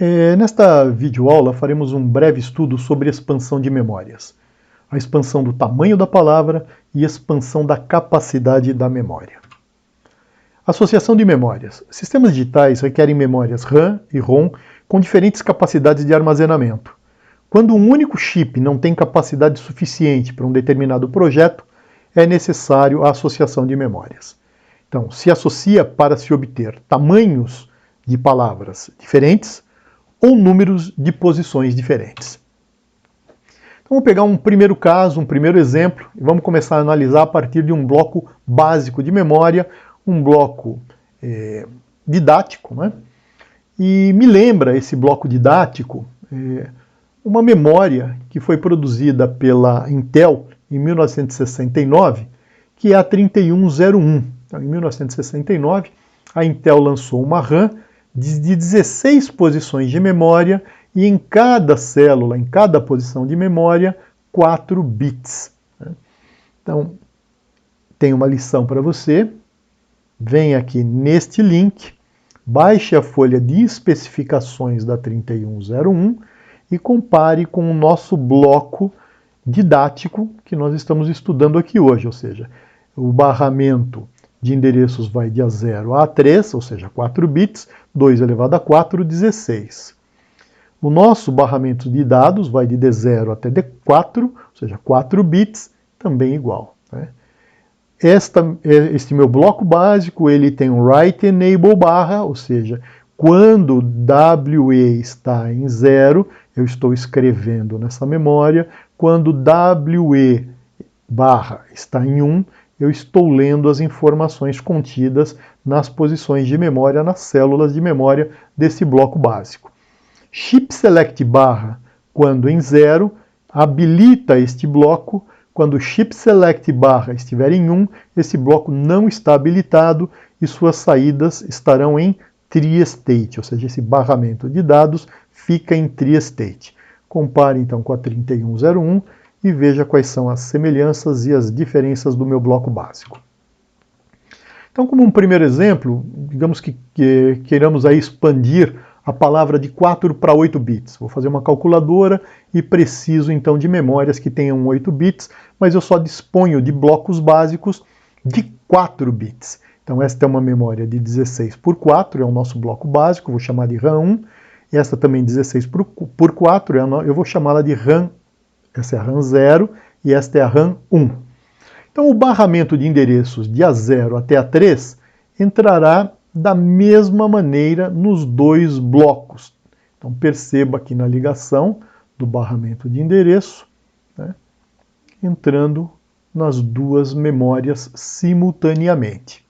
Nesta videoaula faremos um breve estudo sobre expansão de memórias. A expansão do tamanho da palavra e expansão da capacidade da memória. Associação de memórias. Sistemas digitais requerem memórias RAM e ROM com diferentes capacidades de armazenamento. Quando um único chip não tem capacidade suficiente para um determinado projeto, é necessário a associação de memórias. Então, se associa para se obter tamanhos de palavras diferentes ou números de posições diferentes. Então, vamos pegar um primeiro caso, um primeiro exemplo, e vamos começar a analisar a partir de um bloco básico de memória, um bloco didático, né? E me lembra esse bloco didático uma memória que foi produzida pela Intel em 1969, que é a 3101. Então, em 1969, a Intel lançou uma RAM de 16 posições de memória e em cada célula, em cada posição de memória, 4 bits. Então, tem uma lição para você. Vem aqui neste link, baixe a folha de especificações da 3101 e compare com o nosso bloco didático que nós estamos estudando aqui hoje, ou seja, o barramento de endereços vai de A0 a A3, ou seja, 4 bits, 2 elevado a 4, 16. O nosso barramento de dados vai de D0 até D4, ou seja, 4 bits, também igual. Né? Este meu bloco básico, ele tem um write enable barra, ou seja, quando WE está em 0, eu estou escrevendo nessa memória, quando WE barra está em 1, eu estou lendo as informações contidas nas posições de memória, nas células de memória desse bloco básico. Chip select barra, quando em 0, habilita este bloco. Quando chip select barra estiver em 1, esse bloco não está habilitado e suas saídas estarão em tree state, ou seja, esse barramento de dados fica em tree state. Compare então com a 3101 e veja quais são as semelhanças e as diferenças do meu bloco básico. Então, como um primeiro exemplo, digamos que queiramos aí expandir a palavra de 4 para 8 bits. Vou fazer uma calculadora e preciso então de memórias que tenham 8 bits, mas eu só disponho de blocos básicos de 4 bits. Então esta é uma memória de 16 por 4, é o nosso bloco básico, vou chamar de RAM 1. E esta também 16 por 4, eu vou chamá-la de RAM, essa é a RAM 0 e esta é a RAM 1. Então o barramento de endereços de A0 até A3 entrará da mesma maneira nos dois blocos. Então perceba aqui na ligação do barramento de endereço, né, entrando nas duas memórias simultaneamente.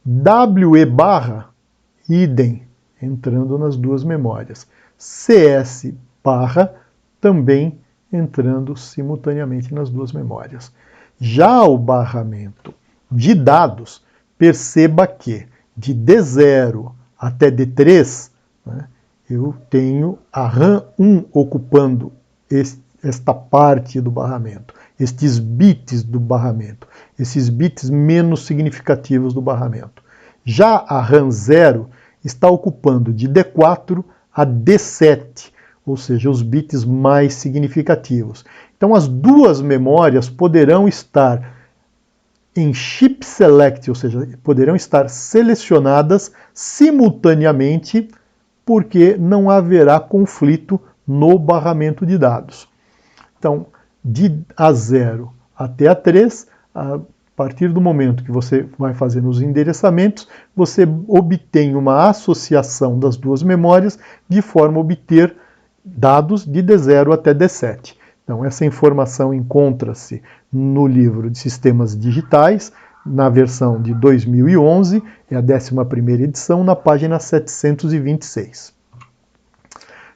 WE barra, idem, entrando nas duas memórias. CS barra, também entrando simultaneamente nas duas memórias. Já o barramento de dados, perceba que de D0 até D3, né, eu tenho a RAM 1 ocupando esta parte do barramento, estes bits do barramento, esses bits menos significativos do barramento. Já a RAM 0 está ocupando de D4 a D7, ou seja, os bits mais significativos. Então as duas memórias poderão estar em chip select, ou seja, poderão estar selecionadas simultaneamente, porque não haverá conflito no barramento de dados. Então, de A0 até A3, a partir do momento que você vai fazendo os endereçamentos, você obtém uma associação das duas memórias de forma a obter dados de D0 até D7. Então, essa informação encontra-se no livro de Sistemas Digitais, na versão de 2011, é a 11ª edição, na página 726.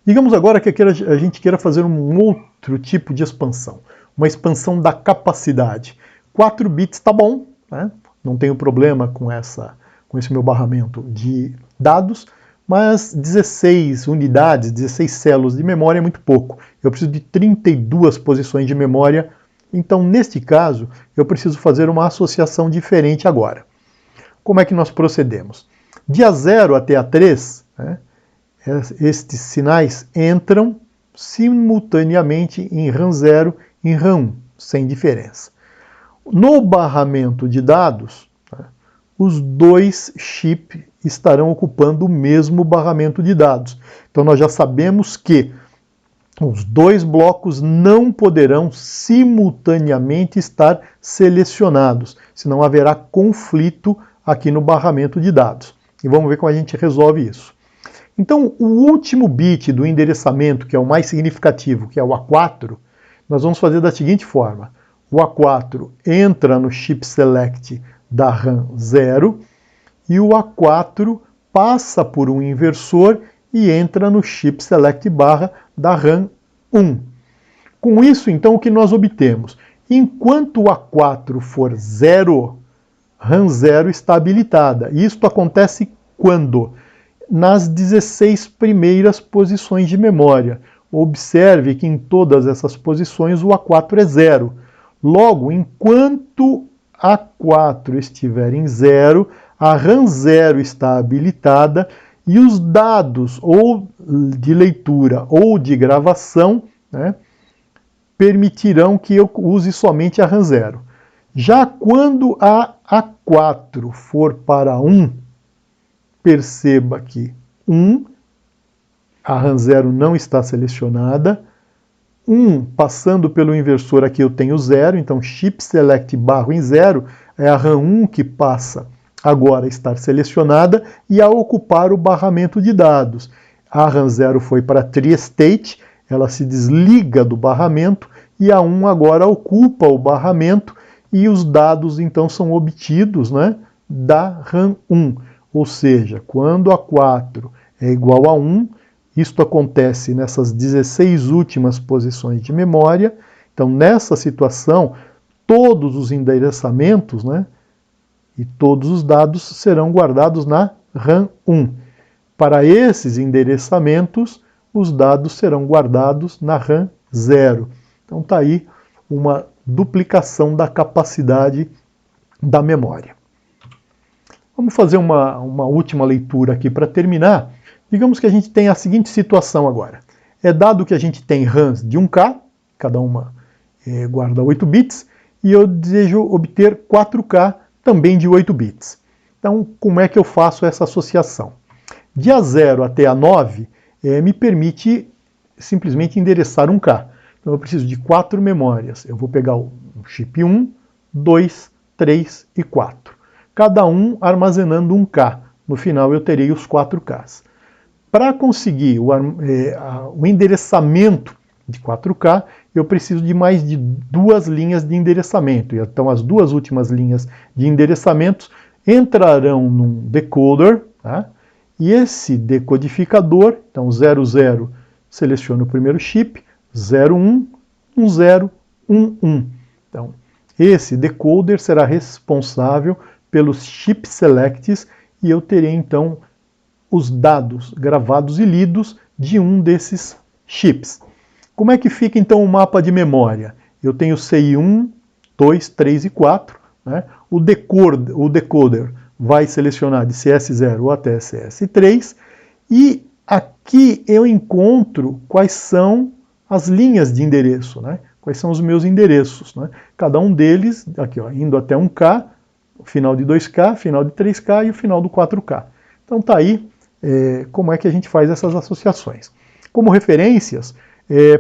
Digamos agora que a gente queira fazer um outro tipo de expansão, uma expansão da capacidade. 4 bits está bom, né? Não tenho problema com esse meu barramento de dados, mas 16 unidades, 16 células de memória é muito pouco. Eu preciso de 32 posições de memória, então neste caso eu preciso fazer uma associação diferente agora. Como é que nós procedemos? De A0 até A3, né, estes sinais entram simultaneamente em RAM 0 e em RAM 1, sem diferença. No barramento de dados, os dois chips estarão ocupando o mesmo barramento de dados. Então nós já sabemos que os dois blocos não poderão simultaneamente estar selecionados, senão haverá conflito aqui no barramento de dados. E vamos ver como a gente resolve isso. Então, o último bit do endereçamento, que é o mais significativo, que é o A4, nós vamos fazer da seguinte forma. O A4 entra no chip select da RAM 0 e o A4 passa por um inversor e entra no chip select barra da RAM 1. Com isso, então, o que nós obtemos? Enquanto o A4 for 0, RAM 0 está habilitada. Isto acontece quando? Nas 16 primeiras posições de memória. Observe que em todas essas posições o A4 é 0. Logo, enquanto A4 estiver em 0, a RAM 0 está habilitada e os dados ou de leitura ou de gravação, né, permitirão que eu use somente a RAM 0. Já quando a A4 for para 1, perceba que 1, a RAM 0 não está selecionada. 1, passando pelo inversor aqui eu tenho 0, então chip select barra em 0 é a RAM 1 que passa agora a estar selecionada e a ocupar o barramento de dados. A RAM 0 foi para tree state, ela se desliga do barramento e a 1 agora ocupa o barramento e os dados então são obtidos, né, da RAM 1. Ou seja, quando a 4 é igual a 1, isto acontece nessas 16 últimas posições de memória. Então, nessa situação, todos os endereçamentos, né, e todos os dados serão guardados na RAM 1. Para esses endereçamentos, os dados serão guardados na RAM 0. Então está aí uma duplicação da capacidade da memória. Vamos fazer uma última leitura aqui para terminar. Digamos que a gente tem a seguinte situação agora. É dado que a gente tem RAMs de 1K, cada uma guarda 8 bits, e eu desejo obter 4K também de 8 bits. Então, como é que eu faço essa associação? De A0 até A9 me permite simplesmente endereçar 1K. Então, eu preciso de 4 memórias. Eu vou pegar o chip 1, 2, 3 e 4. Cada um armazenando 1K. No final, eu terei os 4Ks. Para conseguir o endereçamento de 4K, eu preciso de mais de 2 linhas de endereçamento. Então, as 2 últimas linhas de endereçamentos entrarão num decoder, tá? E esse decodificador, então 00 seleciona o primeiro chip, 01, 10, 11. Então, esse decoder será responsável pelos chip selects e eu terei então os dados gravados e lidos de um desses chips. Como é que fica então o mapa de memória? Eu tenho CI 1, 2, 3 e 4. Né? O decoder vai selecionar de CS0 até CS3 e aqui eu encontro quais são as linhas de endereço, né? Quais são os meus endereços. Né? Cada um deles, aqui ó, indo até 1K, o final de 2K, final de 3K e o final do 4K. Então tá aí como é que a gente faz essas associações. Como referências,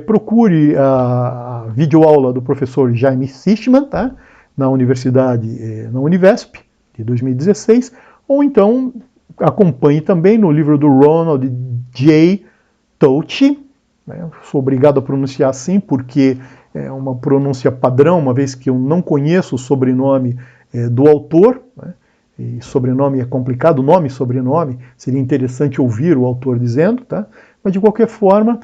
procure a videoaula do professor Jaime Sichmann, tá? Na Universidade, na Univesp, de 2016, ou então acompanhe também no livro do Ronald J. Touchy, né? Sou obrigado a pronunciar assim, porque é uma pronúncia padrão, uma vez que eu não conheço o sobrenome do autor, né? E sobrenome é complicado, nome e sobrenome, seria interessante ouvir o autor dizendo, tá? Mas de qualquer forma,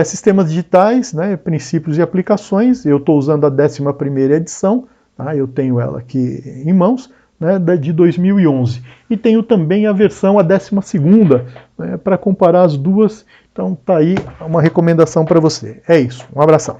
sistemas digitais, né, princípios e aplicações, eu estou usando a 11ª edição, tá? Eu tenho ela aqui em mãos, né, de 2011. E tenho também a versão, a 12ª, né, para comparar as duas, então tá aí uma recomendação para você. É isso, um abração.